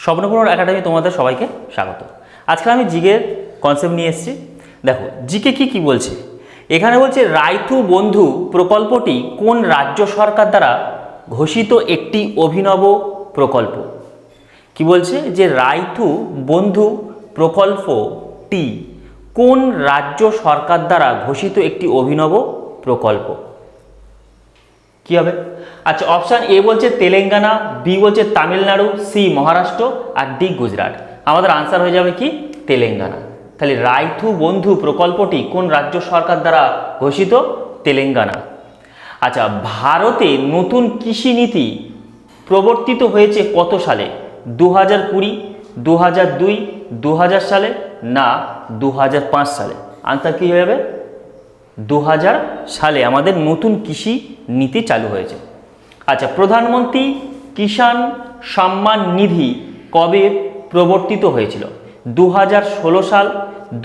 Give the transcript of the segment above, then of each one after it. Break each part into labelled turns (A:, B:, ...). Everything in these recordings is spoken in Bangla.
A: স্বপ্নপূরণ একাডেমি তোমাদের সবাইকে স্বাগত। আজকে আমি জিকের কনসেপ্ট নিয়ে এসেছি। দেখো জিকে কি বলছে, এখানে বলছে রাইথু বন্ধু প্রকল্পটি কোন রাজ্য সরকার দ্বারা ঘোষিত একটি অভিনব প্রকল্প। কি বলছে যে রাইথু বন্ধু প্রকল্পটি কোন রাজ্য সরকার দ্বারা ঘোষিত একটি অভিনব প্রকল্প। কি হবে? আচ্ছা, অপশান এ বলছে তেলেঙ্গানা, বি বলছে তামিলনাড়ু, সি মহারাষ্ট্র আর ডি গুজরাট। আমাদের আনসার হয়ে যাবে কি তেলেঙ্গানা। তাহলে রাইথু বন্ধু প্রকল্পটি কোন রাজ্য সরকার দ্বারা ঘোষিত? তেলেঙ্গানা। আচ্ছা, ভারতে নতুন কৃষি নীতি প্রবর্তিত হয়েছে কত সালে? 2020, 2002, 2000 সালে না 2005 সালে? আনসার কি হয়ে যাবে 2000 সালে আমাদের নতুন কৃষি নীতি চালু হয়েছে। আচ্ছা, প্রধানমন্ত্রী কিষাণ সম্মান নিধি কবে প্রবর্তিত হয়েছিল? 2016 সাল,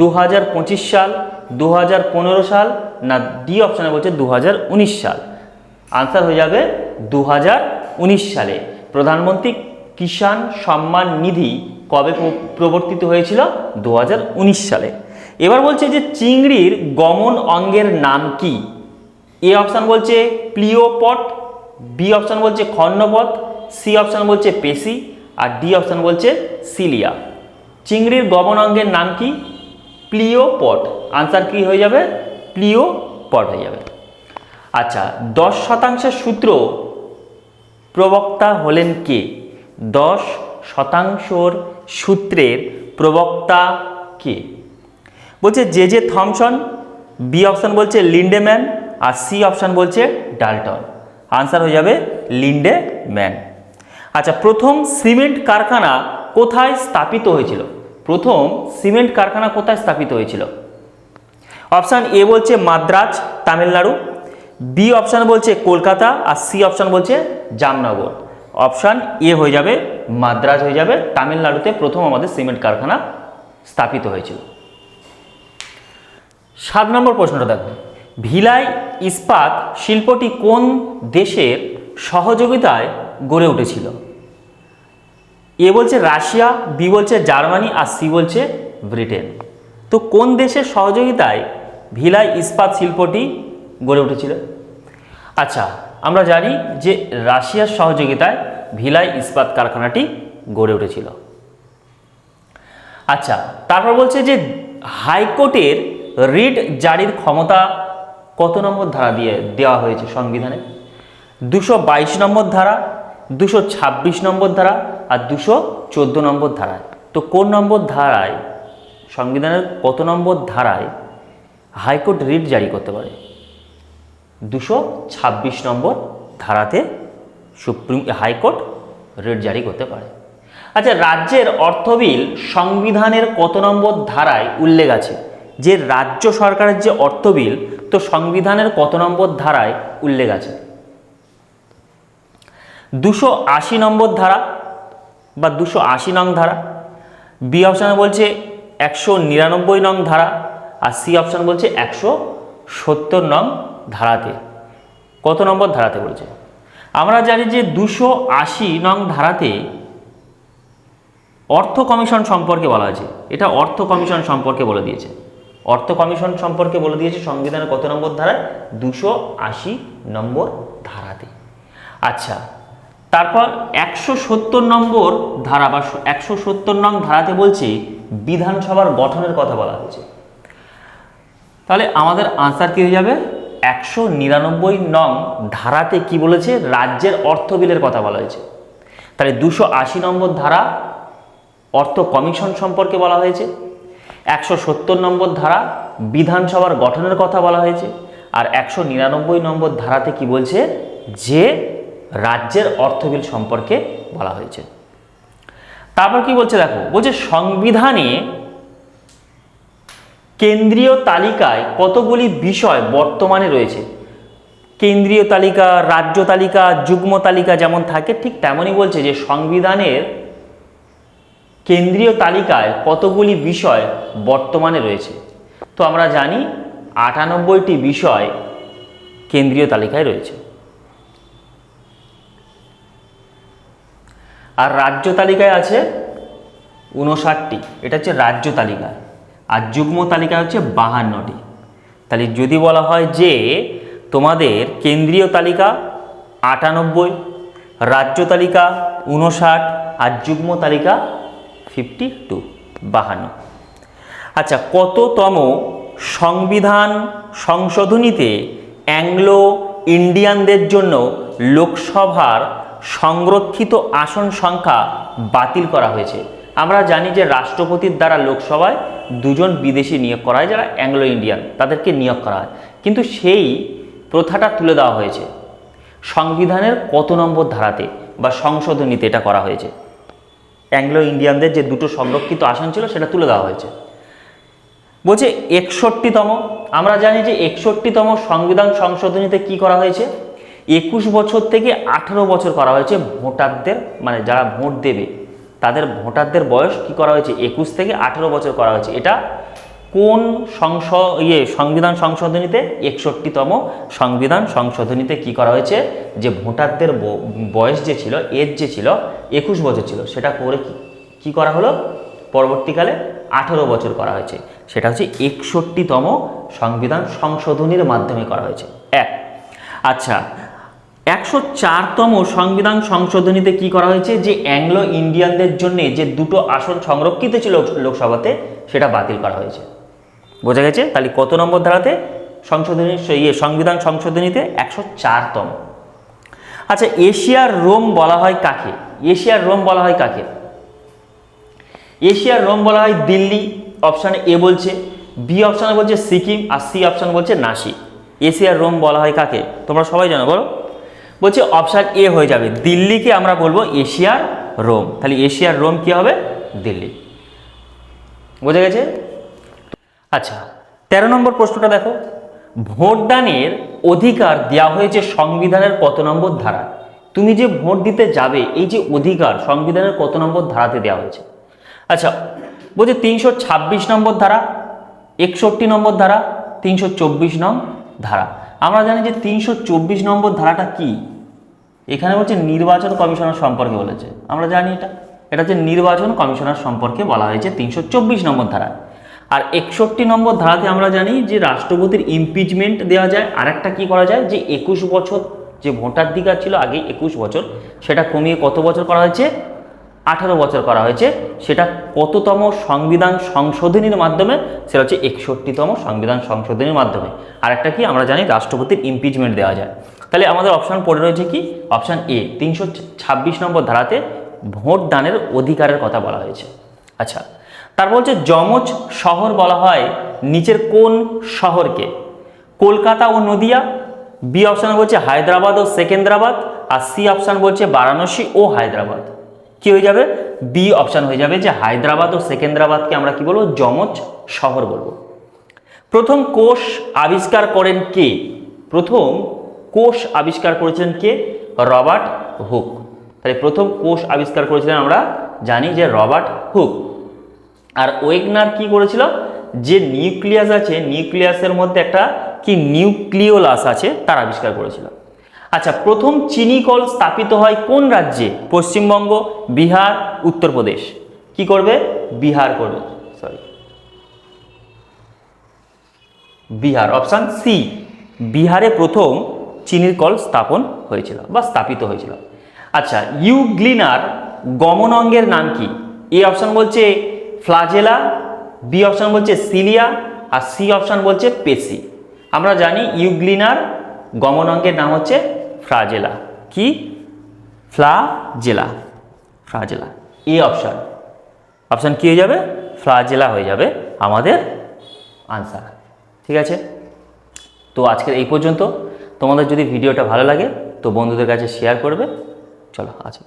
A: 2025 সাল, 2015 সাল না ডি অপশানে বলছে 2019 সাল? আনসার হয়ে যাবে 2019 সালে। প্রধানমন্ত্রী কিষাণ সম্মান নিধি কবে প্রবর্তিত হয়েছিল? 2019 সালে। এবার বলছে যে চিংড়ির গমন অঙ্গের নাম কি? এ অপশান বলছে প্লিওপট, বি অপশান বলছে খর্ণপথ, সি অপশান বলছে পেশি আর ডি অপশান বলছে সিলিয়া। চিংড়ির গমন অঙ্গের নাম কি? প্লিওপট। আনসার কি হয়ে যাবে? প্লিওপট হয়ে যাবে। আচ্ছা, 10% সূত্র প্রবক্তা হলেন কে? 10% সূত্রের প্রবক্তা কে? বলছে জে থমসন, বি অপশান বলছে লিন্ডেম্যান আর সি অপশান বলছে ডাল্টন। আনসার হয়ে যাবে লিন্ডেম্যান। আচ্ছা, প্রথম সিমেন্ট কারখানা কোথায় স্থাপিত হয়েছিল? প্রথম সিমেন্ট কারখানা কোথায় স্থাপিত হয়েছিল? অপশান এ বলছে মাদ্রাজ, তামিলনাড়ু, বি অপশান বলছে কলকাতা আর সি অপশান বলছে জামনগর। অপশান এ হয়ে যাবে মাদ্রাজ হয়ে যাবে, তামিলনাড়ুতে প্রথম আমাদের সিমেন্ট কারখানা স্থাপিত হয়েছিল। 7 নম্বর প্রশ্নটা দেখো, ভিলাই ইস্পাত শিল্পটি কোন দেশের সহযোগিতায় গড়ে উঠেছিল? এ বলছে রাশিয়া, বি বলছে জার্মানি আর সি বলছে ব্রিটেন। তো কোন দেশের সহযোগিতায় ভিলাই ইস্পাত শিল্পটি গড়ে উঠেছিল? আচ্ছা, আমরা জানি যে রাশিয়ার সহযোগিতায় ভিলাই ইস্পাত কারখানাটি গড়ে উঠেছিল। আচ্ছা, তারপর বলছে যে হাইকোর্টের রিট জারির ক্ষমতা কত নম্বর ধারা দিয়ে দেওয়া হয়েছে সংবিধানে? 222 নম্বর ধারা, 226 নম্বর ধারা আর 214 নম্বর ধারায়। তো কোন নম্বর ধারায়, সংবিধানের কত নম্বর ধারায় হাইকোর্ট রিট জারি করতে পারে? 226 নম্বর ধারাতে হাইকোর্ট রিট জারি করতে পারে। আচ্ছা, রাজ্যের অর্থ বিল সংবিধানের কত নম্বর ধারায় উল্লেখ আছে? যে রাজ্য সরকারের যে অর্থ বিল, তো সংবিধানের কত নম্বর ধারায় উল্লেখ আছে? 280 নম্বর ধারা বা 280 নং ধারা, বি অপশানে বলছে 199 নং ধারা আর সি অপশান বলছে 170 নং ধারাতে। কত নম্বর ধারাতে বলছে? আমরা জানি যে 280 নং ধারাতে অর্থ কমিশন সম্পর্কে বলা আছে। এটা অর্থ কমিশন সম্পর্কে বলে দিয়েছে, অর্থ কমিশন সম্পর্কে বলে দিয়েছে সংবিধানের কত নম্বর ধারায়? 280 নম্বর ধারাতে। আচ্ছা, তারপর 170 নম্বর ধারা বা 170 নং ধারাতে বলছে বিধানসভার গঠনের কথা বলা হয়েছে। তাহলে আমাদের আনসার কি হয়ে যাবে? 199 নং ধারাতে কি বলেছে? রাজ্যের অর্থ বিলের কথা বলা হয়েছে। তাহলে 280 নম্বর ধারা অর্থ কমিশন সম্পর্কে বলা হয়েছে, 170 নম্বর ধারা বিধানসভার গঠনের কথা বলা হয়েছে, আর 199 নম্বর ধারাতে কি বলছে? যে রাজ্যের অর্থ বিল সম্পর্কে বলা হয়েছে। তারপর কি বলছে দেখো, বলছে সংবিধানে কেন্দ্রীয় তালিকায় কতগুলি বিষয় বর্তমানে রয়েছে? কেন্দ্রীয় তালিকা, রাজ্য তালিকা, যুগ্ম তালিকা যেমন থাকে ঠিক তেমনই বলছে যে সংবিধানের কেন্দ্রীয় তালিকায় কতগুলি বিষয় বর্তমানে রয়েছে। তো আমরা জানি 98টি বিষয় কেন্দ্রীয় তালিকায় রয়েছে। আর রাজ্য তালিকায় আছে 59টি, এটা হচ্ছে রাজ্য তালিকা, আর যুগ্ম তালিকা হচ্ছে 52টি। তাহলে যদি বলা হয় যে তোমাদের কেন্দ্রীয় তালিকা 98, রাজ্য তালিকা 59 আর যুগ্ম তালিকা 52, 52। আচ্ছা, কততম সংবিধান সংশোধনীতে অ্যাংলো ইন্ডিয়ানদের জন্য লোকসভার সংরক্ষিত আসন সংখ্যা বাতিল করা হয়েছে? আমরা জানি যে রাষ্ট্রপতির দ্বারা লোকসভায় 2 জন বিদেশি নিয়োগ করা হয় যারা অ্যাংলো ইন্ডিয়ান, তাদেরকে নিয়োগ করা হয়, কিন্তু সেই প্রথাটা তুলে দেওয়া হয়েছে সংবিধানের কত নম্বর ধারাতে বা সংশোধনীতে এটা করা হয়েছে? অ্যাংলো ইন্ডিয়ানদের যে 2টো সংরক্ষিত আসন ছিল সেটা তুলে দেওয়া হয়েছে। বলছে 61তম। আমরা জানি যে 61তম সংবিধান সংশোধনীতে কি করা হয়েছে? 21 বছর থেকে 18 বছর করা হয়েছে ভোটারদের, মানে যারা ভোট দেবে তাদের ভোটারদের বয়স কি করা হয়েছে? 21 থেকে 18 বছর করা হয়েছে। এটা কোন সংবিধান সংশোধনীতে? 61তম সংবিধান সংশোধনীতে কি করা হয়েছে? যে ভোটারদের বয়স যে ছিল, এজ যে ছিল 21 বছর ছিল, সেটা করে কি করা হলো? পরবর্তীকালে 18 বছর করা হয়েছে। সেটা হচ্ছে 61তম সংবিধান সংশোধনীর মাধ্যমে করা হয়েছে। আচ্ছা, 104তম সংবিধান সংশোধনীতে কি করা হয়েছে? যে অ্যাংলো ইন্ডিয়ানদের জন্য যে 2টো আসন সংরক্ষিত ছিল লোকসভাতে, সেটা বাতিল করা হয়েছে। বোঝা গেছে? তাহলে কত নম্বর ধারাতে সংবিধান সংশোধনীতে? 104তম। আচ্ছা, এশিয়ার রোম বলা হয় কাকে? এশিয়ার রোম বলা হয় কাকে? এশিয়ার রোম বলা হয় দিল্লি, অপশান এ বলছে, বি অপশানে বলছে সিকিম, আর সি অপশান বলছে নাসিক। এশিয়ার রোম বলা হয় কাকে? তোমরা সবাই জানো, বলো। বলছে অপশান এ হয়ে যাবে, দিল্লিকে আমরা বলবো এশিয়ার রোম। তাহলে এশিয়ার রোম কি হবে? দিল্লি। বোঝা গেছে? আচ্ছা, 13 নম্বর প্রশ্নটা দেখো, ভোটদানের অধিকার দেওয়া হয়েছে সংবিধানের কত নম্বর ধারা? তুমি যে ভোট দিতে যাবে, এই যে অধিকার সংবিধানের কত নম্বর ধারাতে দেওয়া হয়েছে? আচ্ছা, বলছে 326 নম্বর ধারা, 61 নম্বর ধারা, 324 নং ধারা। আমরা জানি যে 324 নম্বর ধারাটা কি? এখানে বলছে নির্বাচন কমিশনার সম্পর্কে বলেছে। আমরা জানি এটা হচ্ছে নির্বাচন কমিশনার সম্পর্কে বলা হয়েছে 324 নম্বর ধারা। আর 61 নম্বর ধারাতে আমরা জানি যে রাষ্ট্রপতির ইমপিচমেন্ট দেওয়া যায়। আর একটা কি করা যায়? যে 21 বছর যে ভোটাধিকার ছিল আগে 21 বছর, সেটা কমিয়ে কত বছর করা হয়েছে? 18 বছর করা হয়েছে। সেটা কততম সংবিধান সংশোধনীর মাধ্যমে? সেটা হচ্ছে 61তম সংবিধান সংশোধনীর মাধ্যমে। আর একটা কি আমরা জানি? রাষ্ট্রপতির ইমপিচমেন্ট দেওয়া যায়। তাহলে আমাদের অপশান পড়ে রয়েছে কি? অপশান এ, 326 নম্বর ধারাতে ভোট দানের অধিকারের কথা বলা হয়েছে। আচ্ছা, তারপর হচ্ছে যমজ শহর বলা হয় নিচের কোন শহরকে? কলকাতা ও নদিয়া, বি অপশান বলছে হায়দ্রাবাদ ও সেকেন্দ্রাবাদ, আর সি অপশান বলছে বারাণসী ও হায়দ্রাবাদ। কি হয়ে যাবে? বি অপশান হয়ে যাবে, যে হায়দ্রাবাদ ও সেকেন্দ্রাবাদকে আমরা কি বলবো? যমজ শহর বলবো। প্রথম কোষ আবিষ্কার করেন কে? প্রথম কোষ আবিষ্কার করেছিলেন কে? Robert Hooke. তাহলে প্রথম কোষ আবিষ্কার করেছিলেন আমরা জানি যে রবার্ট হুক। আর ওয়েগনার কি করেছিল? যে নিউক্লিয়াস আছে, নিউক্লিয়াসের মধ্যে একটা কি নিউক্লিওলাস আছে, তার আবিষ্কার করেছিল। আচ্ছা, প্রথম চিনি কল স্থাপিত হয় কোন রাজ্যে? পশ্চিমবঙ্গ, বিহার, উত্তরপ্রদেশ। কি করবে? বিহার করবে, বিহার। অপশান সি, বিহারে প্রথম চিনির কল স্থাপন হয়েছিল বা স্থাপিত হয়েছিল। আচ্ছা, ইউগ্লিনার গমন অঙ্গের নাম কি? এ অপশান বলছে ফ্লাজেলা, বি অপশান বলছে সিলিয়া, আর সি অপশান বলছে পেশি। আমরা জানি ইউগ্লিনার গমন অঙ্গের নাম হচ্ছে ফ্লাজেলা। কি? Flagella, flagella. A option, option কি হয়ে যাবে? ফ্লাজেলা হয়ে যাবে আমাদের আনসার। ঠিক আছে, তো আজকের এই পর্যন্ত। তোমাদের যদি ভিডিওটা ভালো লাগে তো বন্ধুদের কাছে শেয়ার করবে। চলো, আচ্ছা।